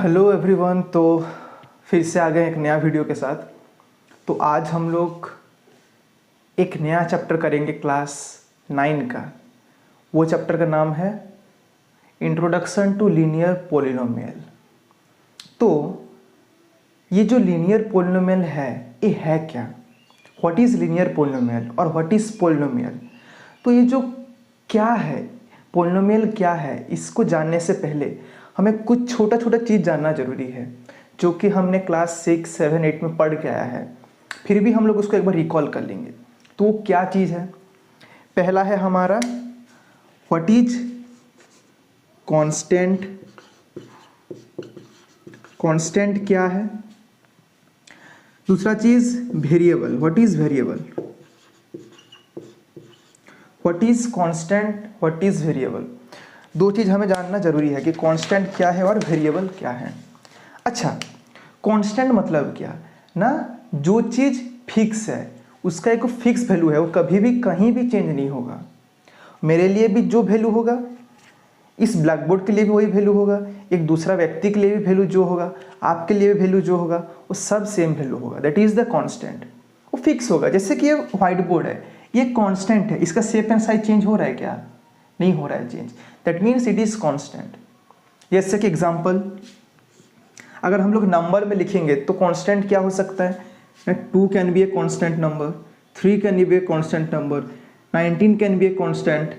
Hello everyone. तो फिर से आ गए एक नया वीडियो के साथ। तो आज हम लोग एक नया चैप्टर करेंगे क्लास 9 का। वो चैप्टर का नाम है इंट्रोडक्शन टू लीनियर पोलिनोमियल। तो ये जो लीनियर पोलिनोमियल है ये है क्या, व्हाट इज़ लीनियर पोलिनोमियल और व्हाट इज़ पोलिनोमियल। तो ये जो क्या है, पोलिनोमियल क्या है, इसको जानने से पहले हमें कुछ छोटा छोटा चीज़ जानना ज़रूरी है जो कि हमने क्लास 6, 7, 8 में पढ़ के आया है। फिर भी हम लोग उसको एक बार रिकॉल कर लेंगे। तो वो क्या चीज़ है? पहला है हमारा व्हाट इज कांस्टेंट। कांस्टेंट क्या है? दूसरा चीज़ variable, what is variable. What is constant, what is variable. दो चीज़ हमें जानना जरूरी है कि कांस्टेंट क्या है और वेरिएबल क्या है। अच्छा, कांस्टेंट मतलब क्या ना, जो चीज़ फिक्स है उसका एक फिक्स वैल्यू है, वो कभी भी कहीं भी चेंज नहीं होगा। मेरे लिए भी जो वैल्यू होगा, इस ब्लैक बोर्ड के लिए भी वही वैल्यू होगा, एक दूसरा व्यक्ति के लिए भी वैल्यू जो होगा, आपके लिए भी वैल्यू जो होगा, वो सब सेम वैल्यू होगा। That is the constant. वो फिक्स होगा। जैसे कि ये व्हाइट बोर्ड है, ये कांस्टेंट है, इसका शेप एंड साइज चेंज हो रहा है क्या? नहीं हो रहा है change. That means it is constant. जैसे कि एग्जांपल, अगर हम लोग नंबर में लिखेंगे तो कांस्टेंट क्या हो सकता है? 2 can be a constant number, 3 can be a constant number, 19 can be a constant,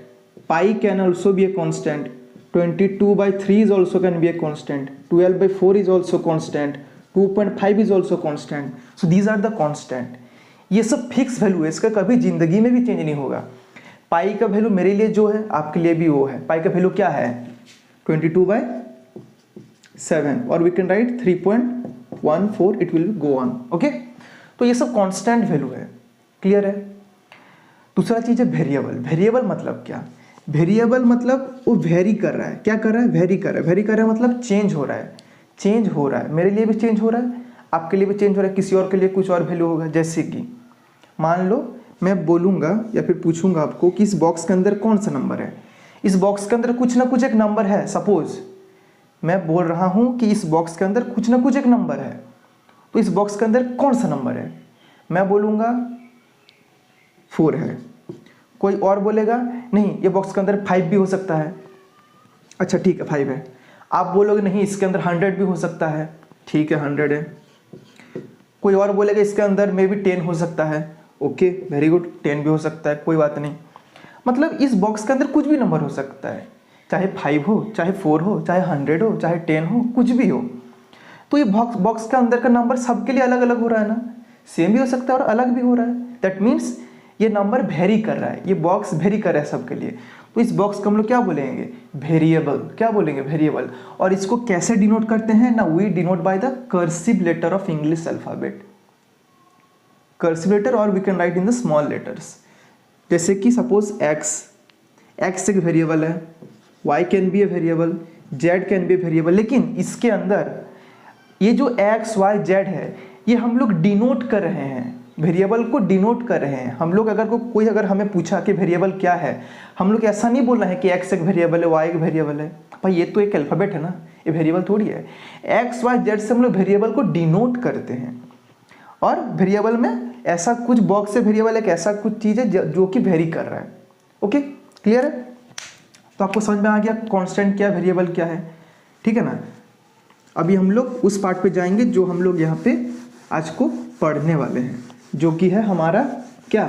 pi can also be a constant, 22/3 is also can be a constant, 12/4 is also constant, 2.5 is also constant. So these are the constant. ये सब fix value है, इसका कभी जिंदगी में भी change नहीं होगा। पाई का वैल्यू मेरे लिए जो है आपके लिए भी वो है। पाई का वैल्यू क्या है? 22/7 और we can write 3.14, it will go on. Okay, तो ये सब कांस्टेंट वैल्यू है। क्लियर है? दूसरा चीज है वेरिएबल। वेरिएबल मतलब क्या? वेरिएबल मतलब वो वेरी कर रहा है। क्या कर रहा है? वेरी कर रहा है। वेरी कर रहा है मतलब चेंज हो रहा है। चेंज हो रहा है, मेरे लिए भी चेंज हो रहा है, आपके लिए भी चेंज हो रहा है, किसी और के लिए कुछ और वैल्यू होगा। जैसे कि मान लो मैं बोलूँगा या फिर पूछूंगा आपको कि इस बॉक्स के अंदर कौन सा नंबर है। इस बॉक्स के अंदर कुछ ना कुछ एक नंबर है। सपोज मैं बोल रहा हूँ कि इस बॉक्स के अंदर कुछ ना कुछ एक नंबर है, तो इस बॉक्स के अंदर कौन सा नंबर है? मैं बोलूँगा 4 है, कोई और बोलेगा नहीं ये बॉक्स के अंदर 5 भी हो सकता है। अच्छा ठीक है 5 है। आप बोलोगे नहीं इसके अंदर 100 भी हो सकता है। ठीक है 100 है। कोई और बोलेगा इसके अंदर मे बी 10 हो सकता है। ओके वेरी गुड, 10 भी हो सकता है, कोई बात नहीं। मतलब इस बॉक्स के अंदर कुछ भी नंबर हो सकता है, चाहे 5 हो, चाहे 4 हो, चाहे 100 हो, चाहे 10 हो, कुछ भी हो। तो ये बॉक्स के अंदर का नंबर सबके लिए अलग अलग हो रहा है ना, सेम भी हो सकता है और अलग भी हो रहा है। दैट मीन्स ये नंबर वेरी कर रहा है, ये बॉक्स वेरी कर रहा है सबके लिए। तो इस बॉक्स को हम लोग क्या बोलेंगे? वेरिएबल। क्या बोलेंगे? वेरिएबल। और इसको कैसे डिनोट करते हैं ना? We denote by the cursive letter of English alphabet. Cursive letter और we can write in the small letters. जैसे कि सपोज एक्स एक वेरिएबल है, Y can be a variable, Z can be a variable. लेकिन इसके अंदर ये जो एक्स वाई जेड है ये हम लोग डिनोट कर रहे हैं, वेरिएबल को डिनोट कर रहे हैं। हम लोग कोई अगर हमें पूछा कि वेरिएबल क्या है, हम लोग ऐसा नहीं बोल रहे हैं कि एक्स एक वेरिएबल है, वाई एक वेरिएबल है। भाई ये तो एक अल्फाबेट है ना, ये वेरिएबल थोड़ी है। एक्स वाई जेड से हम लोग वेरिएबल को डिनोट करते हैं। और वेरिएबल में ऐसा कुछ बॉक्स से वेरिएबल एक ऐसा कुछ चीज़ है जो कि वेरी कर रहा है। ओके क्लियर है? तो आपको समझ में आ गया कांस्टेंट क्या, वेरिएबल क्या है। ठीक है ना? अभी हम लोग उस पार्ट पे जाएंगे जो हम लोग यहाँ पे आज को पढ़ने वाले हैं, जो कि है हमारा क्या?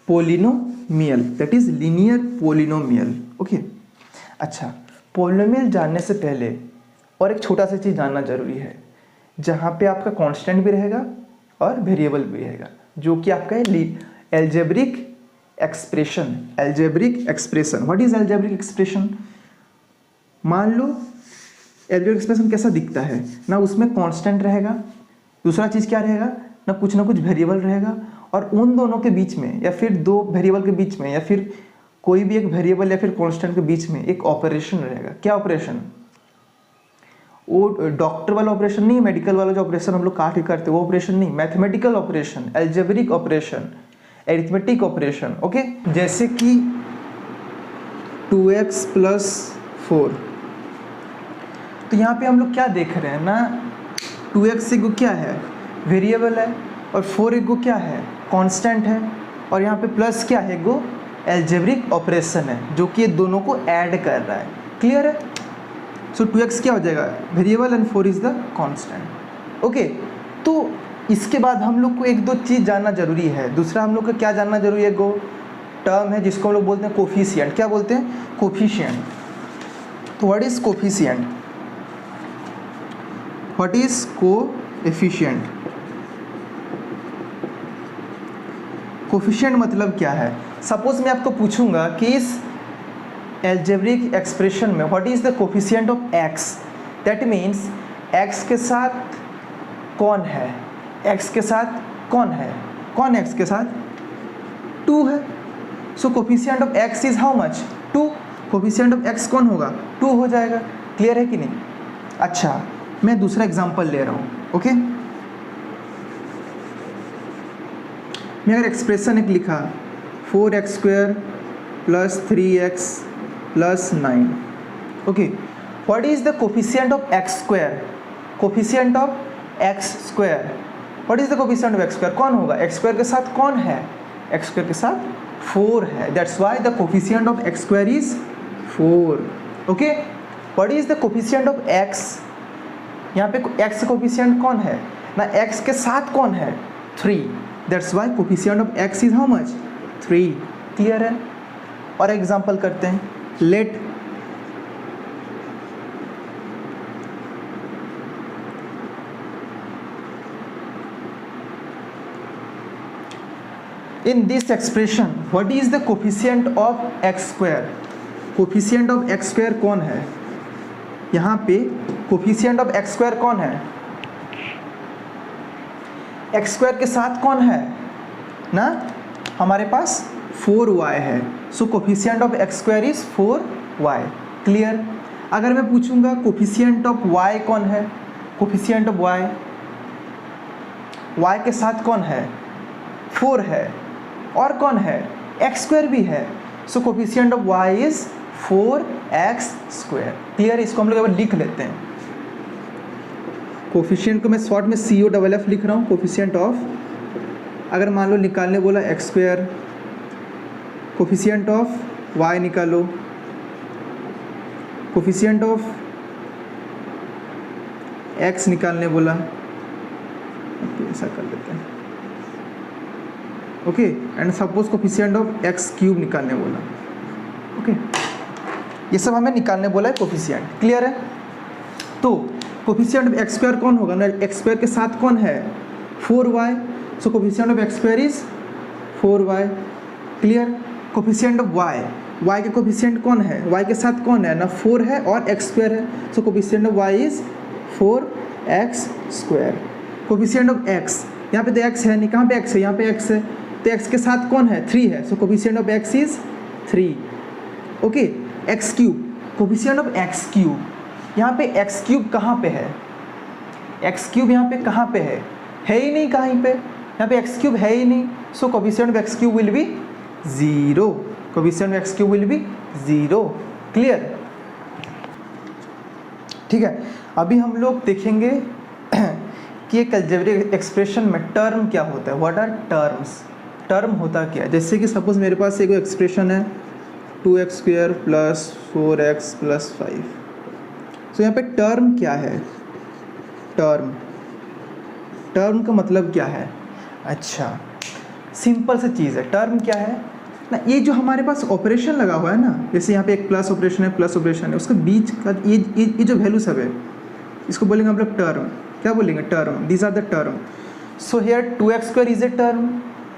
Polynomial, that is linear polynomial. Okay अच्छा, पोलिनोमियल जानने से पहले और एक छोटा सा चीज़ जानना जरूरी है, जहाँ पे आपका कांस्टेंट भी रहेगा और वेरिएबल भी रहेगा, जो कि आपका algebraic expression. Algebraic expression, what is algebraic expression? मान लो एल्जेब्रिक एक्सप्रेशन कैसा दिखता है ना, उसमें कांस्टेंट रहेगा, दूसरा चीज़ क्या रहेगा ना, कुछ वेरिएबल रहेगा, और उन दोनों के बीच में या फिर दो वेरिएबल के बीच में या फिर कोई भी एक वेरिएबल या फिर कांस्टेंट के बीच में एक ऑपरेशन रहेगा। क्या ऑपरेशन? वो डॉक्टर वाला ऑपरेशन नहीं, मेडिकल वाला जो ऑपरेशन हम लोग काट के करते वो ऑपरेशन नहीं, mathematical operation, algebraic operation, arithmetic operation. Okay, जैसे कि 2x + 4 तो यहाँ पे हम लोग क्या देख रहे हैं ना, 2x एगो क्या है, वेरिएबल है, और 4 एगो क्या है, कांस्टेंट है, और यहाँ पे प्लस क्या है, एगो एल्जेब्रिक ऑपरेशन है जो कि ये दोनों को ऐड कर रहा है। क्लियर है? सो 2x क्या हो जाएगा, variable, and 4 is the constant. Okay, तो इसके बाद हम लोग को एक दो चीज़ जानना जरूरी है। दूसरा हम लोग को क्या जानना जरूरी है, एगो टर्म है जिसको हम लोग बोलते हैं कोफिशिएंट। क्या बोलते हैं, कोफिशिएंट। तो what is coefficient, what is coefficient? Coefficient मतलब क्या है? सपोज मैं आपको पूछूंगा कि इस एल्जेब्रिक एक्सप्रेशन में what is the coefficient of x, that means x के साथ कौन है, x के साथ कौन है, कौन x के साथ, 2 है। So coefficient of x is how much, 2। Coefficient of x कौन होगा, 2 हो जाएगा। क्लियर है कि नहीं? अच्छा, मैं दूसरा एग्जांपल ले रहा हूँ। ओके, मैं अगर एक्सप्रेशन एक लिखा 4x² + 3x + 9, okay, what is the coefficient of x², coefficient of x², what is the coefficient of x², कौन होगा, x² के साथ कौन है, x² के साथ 4 है, that's why the coefficient of x² is 4। Okay, what is the coefficient of x, यहाँ पे x कोफिशिएंट कौन है ना, x के साथ कौन है, 3, that's why coefficient of x is how much, 3। Clear है? और एग्जांपल करते हैं, let in this expression what is the coefficient of x², coefficient of x² कौन है, यहाँ पे कोफिशिएंट ऑफ x² कौन है, x² के साथ कौन है ना, हमारे पास 4y है। So coefficient of x² is 4y। Clear? अगर मैं पूछूंगा कोफिशिएंट ऑफ y कौन है, कोफिशिएंट ऑफ y के साथ कौन है, 4 है, और कौन है, x² भी है। So coefficient of y is 4x²। Clear? इसको हम लोग अब लिख लेते हैं। कोफिशिएंट को मैं शॉर्ट में COFF लिख रहा हूँ, कोफिशिएंट ऑफ, अगर मान लो निकालने बोला x², कोफिशिएंट ऑफ y निकालो, कोफिशिएंट ऑफ x निकालने बोला, ऐसा कर लेते हैं। Okay, and suppose coefficient of x³ निकालने बोला। ओके, ये सब हमें निकालने बोला है कोफिशिएंट। क्लियर है? तो कोफिशिएंट ऑफ x² कौन होगा ना, x² के साथ कौन है, 4y। So coefficient of x² is 4y। Clear? Coefficient of y के कोफिशिएंट कौन है, y के साथ कौन है ना, 4 है और x² है। So coefficient of y is 4x²। Coefficient of x, यहाँ पे तो x है नहीं, कहाँ पे x है, यहाँ पे x है, तो x के साथ कौन है, 3 है। So coefficient of x is 3। Okay, x³, coefficient of x³, यहाँ पे x³ कहाँ पे है, x³ यहाँ पे कहाँ पे है ही नहीं, कहीं पे, यहाँ पे x³ है ही नहीं। So coefficient of x³ will be 0, coefficient of x³ will be 0। Clear? ठीक है, अभी हम लोग देखेंगे कि एक अलजेब्रिक एक्सप्रेशन में टर्म क्या होता है, व्हाट आर टर्म्स, टर्म होता क्या है। जैसे कि सपोज मेरे पास एक एक्सप्रेशन है 2x² + 4x + 5। सो यहाँ पे टर्म क्या है, टर्म का मतलब क्या है, अच्छा सिंपल सी चीज़ है। टर्म क्या है ना, ये जो हमारे पास ऑपरेशन लगा हुआ है ना, जैसे यहाँ पे एक प्लस ऑपरेशन है, प्लस ऑपरेशन है, उसके बीच का ये जो वैल्यू सब है, इसको बोलेंगे हम लोग टर्म। क्या बोलेंगे, term. These are the term. So here 2x² is a term,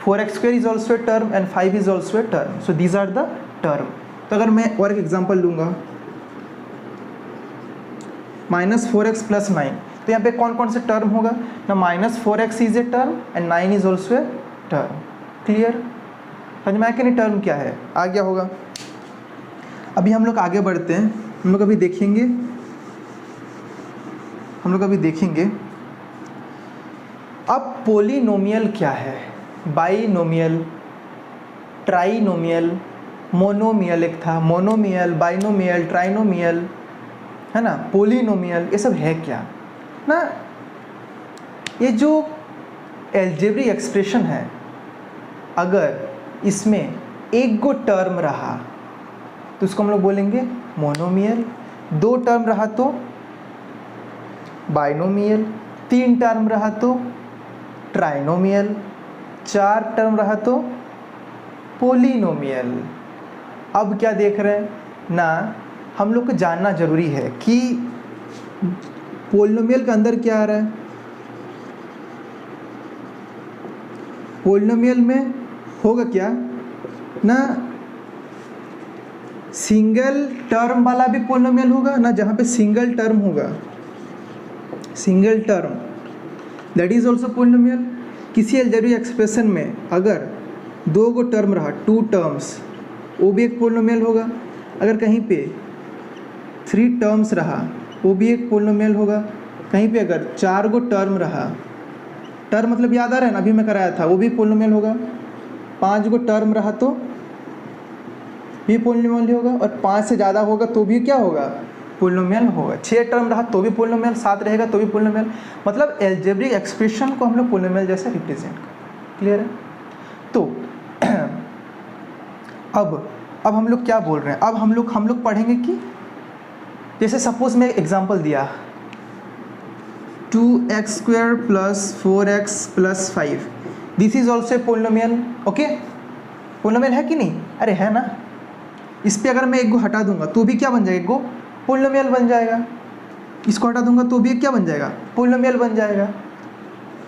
4x² is also a term, and 5 is also a term. So these are the term. तो अगर मैं और एक एग्जाम्पल लूँगा, -4x + 9, तो यहाँ पे कौन कौन से टर्म होगा ना, -4x is a term and 9 is also a term. Clear? समझ में आया कि नहीं, टर्म क्या है, आ गया होगा। अभी हम लोग आगे बढ़ते हैं, हम लोग अभी देखेंगे अब पोलिनोमियल क्या है, बाइनोमियल, ट्राइनोमियल, मोनोमियल, एक था मोनोमियल, बाइनोमियल, ट्राइनोमियल, है ना, पोलिनोमियल, ये सब है क्या ना। ये जो एल्जेब्रिक एक्सप्रेशन है, अगर इसमें एक गो टर्म रहा तो उसको हम लोग बोलेंगे मोनोमियल, 2 टर्म रहा तो बाइनोमियल, 3 टर्म रहा तो ट्राइनोमियल, 4 टर्म रहा तो पोलिनोमियल। अब क्या देख रहे हैं ना, हम लोग को जानना जरूरी है कि पोलिनोमियल के अंदर क्या आ रहा है। पोलिनोमियल में होगा क्या ना, सिंगल टर्म वाला भी पोलिनोमियल होगा ना, जहाँ पे सिंगल टर्म होगा, single term, that is also polynomial. किसी अलजेब्रिक एक्सप्रेशन में अगर 2 गो टर्म रहा, 2 टर्म्स, वो भी एक पोलिनोमियल होगा। अगर कहीं पे 3 टर्म्स रहा, वो भी एक पोलिनोमियल होगा। कहीं पे अगर 4 गो टर्म रहा, टर्म मतलब याद आ रहा है ना, अभी मैं कराया था, वो भी पोलिनोमियल होगा। 5 गो टर्म रहा तो भी पोलिनोमियल होगा, और 5 से ज़्यादा होगा तो भी क्या होगा, पोलिनोमियल होगा। 6 टर्म रहा तो भी पोलिनोमियल, 7 रहेगा तो भी पोलिनोमियल। मतलब एल्जेब्रिक एक्सप्रेशन को हम लोग पोलिनोमियल जैसे रिप्रेजेंट करें। क्लियर है। तो अब हम लोग क्या बोल रहे हैं, अब हम लोग पढ़ेंगे कि जैसे सपोज मैं एग्जांपल दिया 2x² + 4x + 5, this is also polynomial. Okay, polynomial है कि नहीं, अरे है ना। इस पे अगर मैं एक गो हटा दूंगा तो भी क्या बन जाएगा, एक गो पोलिनोमियल बन जाएगा। इसको हटा दूंगा तो भी क्या बन जाएगा, पोलिनोमियल बन जाएगा।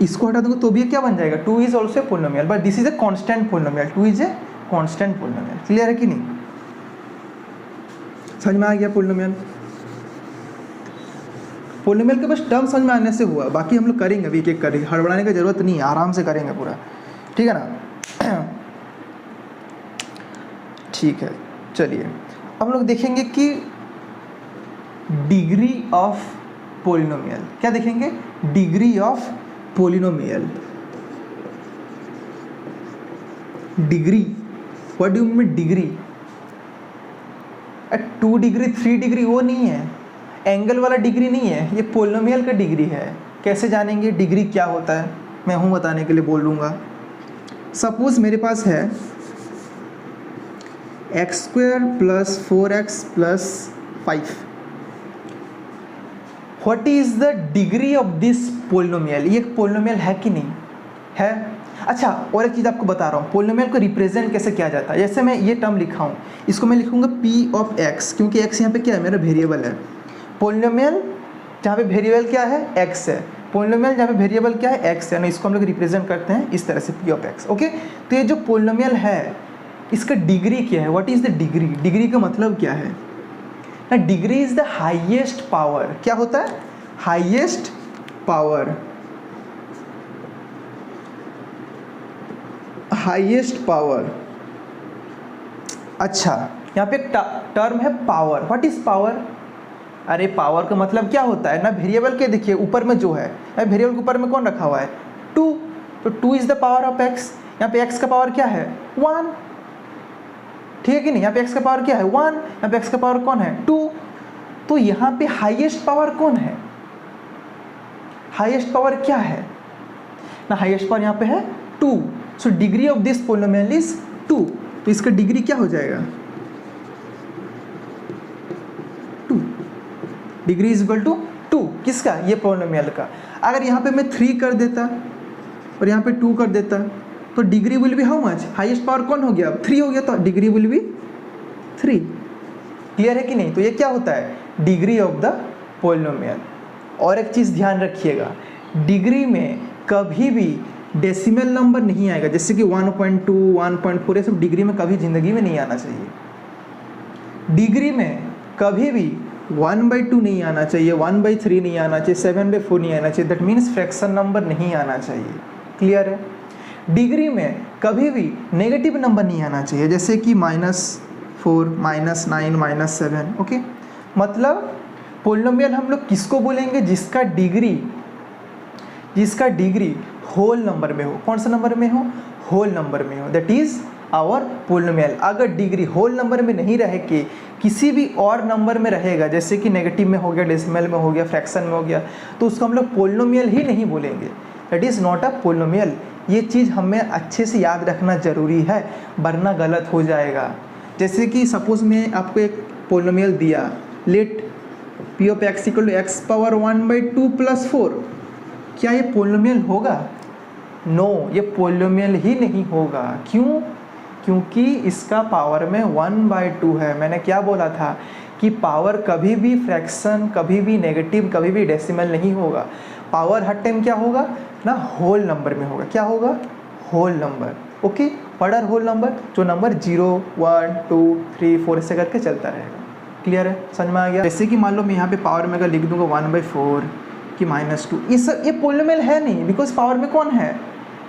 इसको हटा दूंगा तो भी क्या बन जाएगा, 2 is also polynomial, but this is a constant polynomial, 2 is a constant polynomial. Clear है कि नहीं, समझ में आ गया। पोलिनोमियल के बस टर्म समझ में आने से हुआ, बाकी हम लोग करेंगे अभी, एक करेंगे, हड़बड़ाने की जरूरत नहीं है, आराम से करेंगे पूरा, ठीक है ना। ठीक है, चलिए अब हम लोग देखेंगे कि डिग्री ऑफ पोलिनोमियल, क्या देखेंगे, degree of polynomial. Degree, what do you mean degree, 2 degree 3 degree वो नहीं है, एंगल वाला डिग्री नहीं है, ये पोलिनोमियल का डिग्री है। कैसे जानेंगे डिग्री क्या होता है, मैं हूँ बताने के लिए बोल लूँगा। सपोज मेरे पास है x² + 4x + 5, what is the degree of this polynomial. ये एक पोलिनोमियल है कि नहीं है। अच्छा, और एक चीज़ आपको बता रहा हूँ, पोलिनोमियल को रिप्रेजेंट कैसे किया जाता है। जैसे मैं ये टर्म लिखा हूँ, इसको मैं लिखूँगा p(x), क्योंकि x यहाँ पे क्या है, मेरा वेरिएबल है। पोलिनोमियल जहाँ पे वेरिएबल क्या है, x है, पोलिनोमियल जहाँ पे वेरिएबल क्या है, x है ना, इसको हम लोग रिप्रेजेंट करते हैं इस तरह से p(x). ओके, तो ये जो पोलिनोमियल है इसका डिग्री क्या है, what is the degree. Degree का मतलब क्या है ना, degree is the highest power. क्या होता है, हाईएस्ट पावर, हाईएस्ट पावर। अच्छा, यहाँ पे टर्म है पावर, व्हाट इज पावर। अरे पावर का मतलब क्या होता है ना, वेरिएबल के देखिए ऊपर में जो है, वेरिएबल के ऊपर में कौन रखा हुआ है, 2, तो 2 is the power of x। यहाँ पे x का पावर क्या है, 1, ठीक है कि नहीं। यहाँ पे x का पावर क्या है, 1, यहाँ पे x का पावर कौन है, 2। तो यहाँ पे हाईएस्ट पावर कौन है, हाईएस्ट पावर क्या है ना, हाईएस्ट पावर यहाँ पे है 2। So degree of this polynomial is 2, तो इसका डिग्री क्या हो जाएगा, 2। डिग्री इज इक्वल टू 2, किसका, ये पोलिनोमियल का। अगर यहाँ पे मैं 3 कर देता और यहाँ पे 2 कर देता, तो degree will be how much, highest power कौन हो गया, 3 हो गया, तो डिग्री विल बी 3। क्लियर है कि नहीं। तो ये क्या होता है, डिग्री ऑफ द पोलिनोमियल। और एक चीज़ ध्यान रखिएगा, डिग्री में कभी भी डेसिमल नंबर नहीं आएगा, जैसे कि 1.2, 1.4, ये सब डिग्री में कभी ज़िंदगी में नहीं आना चाहिए। डिग्री में कभी भी 1/2 नहीं आना चाहिए, 1/3 नहीं आना चाहिए, 7/4 नहीं आना चाहिए, दैट मीन्स फ्रैक्शन नंबर नहीं आना चाहिए। क्लियर है। डिग्री में कभी भी नेगेटिव नंबर नहीं आना चाहिए, जैसे कि -4, -9, -7। ओके, मतलब पोलिनोमियल हम लोग किसको बोलेंगे, जिसका डिग्री होल नंबर में हो। कौन सा नंबर में हो, होल नंबर में हो, दैट इज आवर पोलिनोमियल। अगर डिग्री होल नंबर में नहीं रहे कि किसी भी और नंबर में रहेगा, जैसे कि नेगेटिव में हो गया, डेसिमल में हो गया, फ्रैक्शन में हो गया, तो उसको हम लोग पोलिनोमियल ही नहीं बोलेंगे, that is not a polynomial. ये चीज़ हमें अच्छे से याद रखना ज़रूरी है, वरना गलत हो जाएगा। जैसे कि सपोज मैं आपको एक पोलिनोमियल दिया, let p of x equal to x power 1/2 + 4, क्या ये पोलिनोमियल होगा? नो, ये पोलिनोमियल ही नहीं होगा। क्यों? क्योंकि इसका पावर में 1/2 है। मैंने क्या बोला था कि पावर कभी भी फ्रैक्शन, कभी भी नेगेटिव, कभी भी डेसिमल नहीं होगा। पावर हर टाइम क्या होगा ना, होल नंबर में होगा। क्या होगा? Whole number. ओके, पढ़र होल नंबर, जो नंबर 0, 1, 2, 3, 4 ऐसे करके चलता रहेगा। क्लियर है? समझ में आ गया? जैसे कि मान लो मैं यहाँ पे पावर में अगर लिख दूंगा 1/4 की -2, ये पोलिनोमियल है नहीं, बिकॉज पावर में कौन है?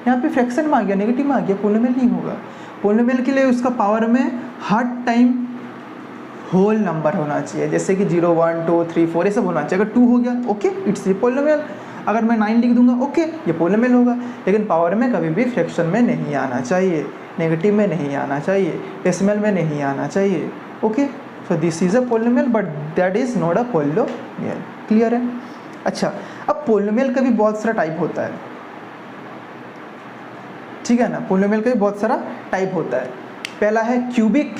यहाँ पे फ्रैक्शन में आ गया, नेगेटिव में आ गया, पोलिनोमियल नहीं होगा। पोलिनोमियल के लिए उसका पावर में हर टाइम होल नंबर होना चाहिए, जैसे कि 0, 1, 2, 3, 4 ये सब होना चाहिए। अगर 2 हो गया, ओके, इट्स ए पोलिनोमियल। अगर मैं 9 लिख दूंगा, ओके, ये पोलिनोमियल होगा। लेकिन पावर में कभी भी फ्रैक्शन में नहीं आना चाहिए, नेगेटिव में नहीं आना चाहिए, डेसिमल में नहीं आना चाहिए। Okay, so this is a polynomial but that is not a polynomial. Clear है? अच्छा, अब पोलिनोमियल का भी बहुत सारा टाइप होता है, ठीक है ना? पोलिनोमियल का भी बहुत सारा टाइप होता है। पहला है क्यूबिक,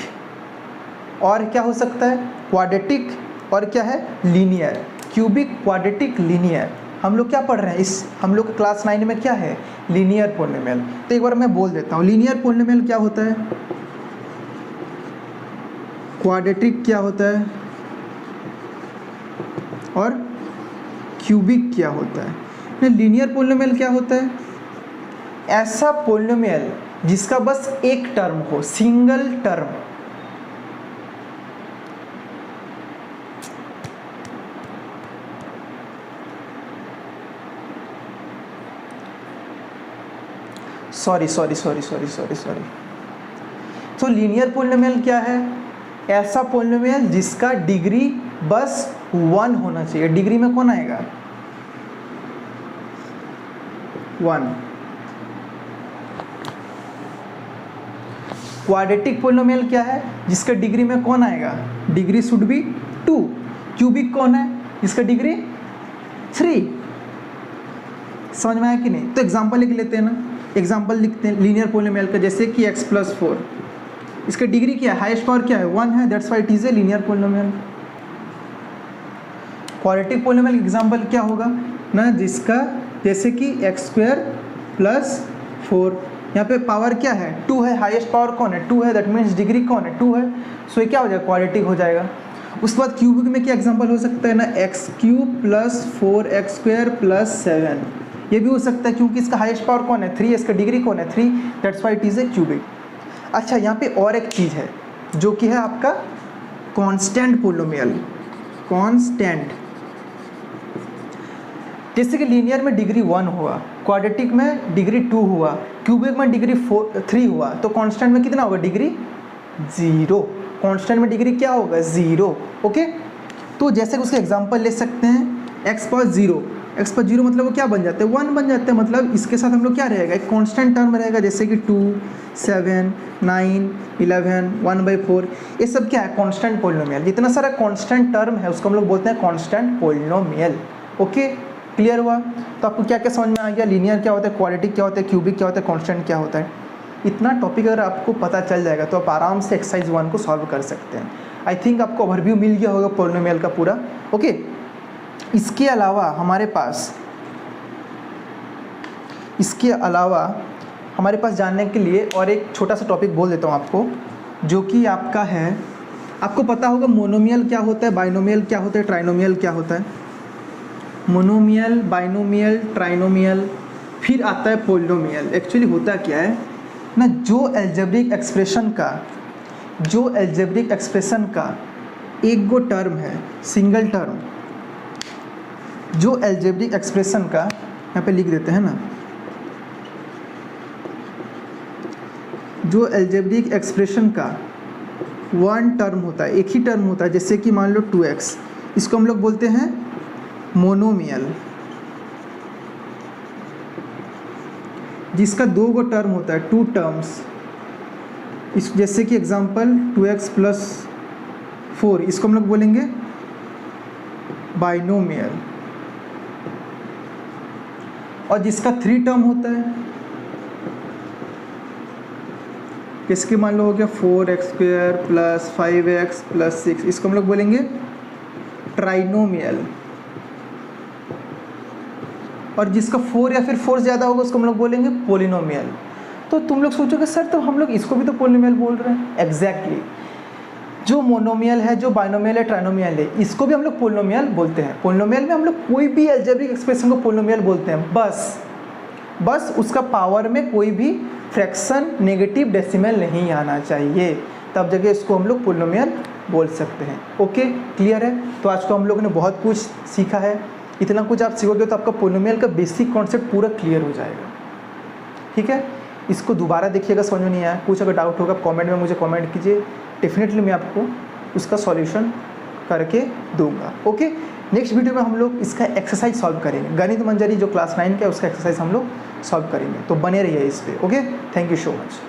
और क्या हो सकता है? क्वाड्रेटिक, और क्या है? लीनियर। Cubic, quadratic, linear. हम लोग क्या पढ़ रहे हैं हम लोग क्लास 9 में क्या है? Linear polynomial. तो एक बार मैं बोल देता हूँ, लीनियर पोलिनोमियल क्या होता है, क्वाड्रेटिक क्या होता है, और क्यूबिक क्या होता है। लीनियर पोलिनोमियल क्या होता है? ऐसा पोलिनोमियल जिसका बस एक टर्म हो, सिंगल टर्म। सॉरी। तो लीनियर पोलिनोमियल क्या है? ऐसा पोलिनोमियल जिसका डिग्री बस 1 होना चाहिए। डिग्री में कौन आएगा? 1। क्वाड्रेटिक पोलिनोमियल क्या है? जिसका डिग्री में कौन आएगा? Degree should be 2। क्यूबिक कौन है? जिसका डिग्री 3। समझ में आया कि नहीं? तो एग्जांपल लिख लेते हैं ना, एग्जांपल लिखते हैं लीनियर पोलिनोमियल का, जैसे कि x + 4, इसका डिग्री क्या है? हाईएस्ट पावर क्या है? 1 है, that's why it is a linear polynomial. Quadratic polynomial example क्या होगा ना, जिसका जैसे कि x² + 4, यहाँ पे पावर क्या है? 2 है, हाईएस्ट पावर कौन है? 2 है, दैट मीन्स डिग्री कौन है? 2 है। सो ये क्या हो जाएगा? क्वाड्रेटिक हो जाएगा। उसके बाद क्यूबिक में क्या एग्जांपल हो सकता है ना, x³ + 4x² + 7, ये भी हो सकता है क्योंकि इसका हाईएस्ट पावर कौन है? 3, इसका डिग्री कौन है? 3, that's why it is a cubic. अच्छा, यहाँ पे और एक चीज़ है जो कि है आपका कांस्टेंट पोलिनोमियल। कांस्टेंट, जैसे कि लीनियर में डिग्री 1 हुआ, क्वाड्रेटिक में डिग्री 2 हुआ, क्यूबिक में डिग्री 3 हुआ, तो कांस्टेंट में कितना होगा? डिग्री 0। कांस्टेंट में डिग्री क्या होगा? 0। ओके, तो जैसे कि उसके एग्जांपल ले सकते हैं, x + 0, x + 0 मतलब वो क्या बन जाता है? 1 बन जाता है। मतलब इसके साथ हम लोग क्या रहेगा? एक कांस्टेंट टर्म रहेगा, जैसे कि 2, 7, 9, 11, 1/4, ये सब क्या है? Constant polynomial. जितना सारा कांस्टेंट टर्म है उसको हम लोग बोलते हैं कांस्टेंट पोलिनोमियल। ओके, क्लियर हुआ? तो आपको क्या क्या समझ में आ गया? लीनियर क्या होता है, क्वाड्रेटिक क्या होता है, क्यूबिक क्या होता है, कांस्टेंट क्या होता है। इतना टॉपिक अगर आपको पता चल जाएगा तो आप आराम से एक्सरसाइज 1 को सॉल्व कर सकते हैं। आई थिंक आपको ओवरव्यू मिल गया होगा पोलिनोमियल का पूरा। ओके, इसके अलावा हमारे पास जानने के लिए और एक छोटा सा टॉपिक बोल देता हूँ आपको, जो कि आपका है, आपको पता होगा मोनोमियल क्या होता है, बाइनोमियल क्या होता है, ट्राइनोमियल क्या होता है। मोनोमियल, बाइनोमियल, ट्राइनोमियल, फिर आता है पोलिनोमियल। एक्चुअली होता क्या है ना, जो एल्जेब्रिक एक्सप्रेशन का एक गो टर्म है, सिंगल टर्म, जो एल्जेब्रिक एक्सप्रेशन का, यहाँ पे लिख देते हैं ना, जो एल्जेब्रिक एक्सप्रेशन का 1 टर्म होता है, एक ही टर्म होता है, जैसे कि मान लो 2x, इसको हम लोग बोलते हैं मोनोमियल। जिसका 2 गो टर्म होता है, 2 टर्म्स, इस जैसे कि एग्जांपल 2x + 4, इसको हम लोग बोलेंगे बाइनोमियल। और जिसका 3 टर्म होता है, इसके मान लो हो गया 4x² + 5x + 6, इसको हम लोग बोलेंगे ट्राइनोमियल। और जिसका 4 या फिर 4 ज़्यादा होगा उसको हम लोग बोलेंगे पोलिनोमियल। तो तुम लोग सोचोगे सर तो हम लोग इसको भी तो पोलिनोमियल बोल रहे हैं। एग्जैक्टली, जो मोनोमियल है, जो बाइनोमियल है, ट्राइनोमियल है, इसको भी हम लोग पोलिनोमियल बोलते हैं। पोलिनोमियल में हम लोग कोई भी अलजेब्रिक एक्सप्रेशन को पोलिनोमियल बोलते हैं, बस उसका पावर में कोई भी फ्रैक्शन नेगेटिव डेसिमल नहीं आना चाहिए, तब जगह इसको हम लोग पोलिनोमियल बोल सकते हैं। ओके, क्लियर है। तो आज को हम लोगों ने बहुत कुछ सीखा है। इतना कुछ आप सीखोगे तो आपका पोलिनोमियल का बेसिक कॉन्सेप्ट पूरा क्लियर हो जाएगा। ठीक है, इसको दोबारा देखिएगा, समझ में नहीं आया, कुछ अगर डाउट होगा कमेंट में मुझे कमेंट कीजिए, डेफिनेटली मैं आपको उसका सॉल्यूशन करके दूंगा। ओके, नेक्स्ट वीडियो में हम लोग इसका एक्सरसाइज सॉल्व करेंगे। गणित मंजरी जो क्लास 9 का है उसका एक्सरसाइज हम लोग सॉल्व करेंगे, तो बने रहिए इस पर। Okay, thank you so much.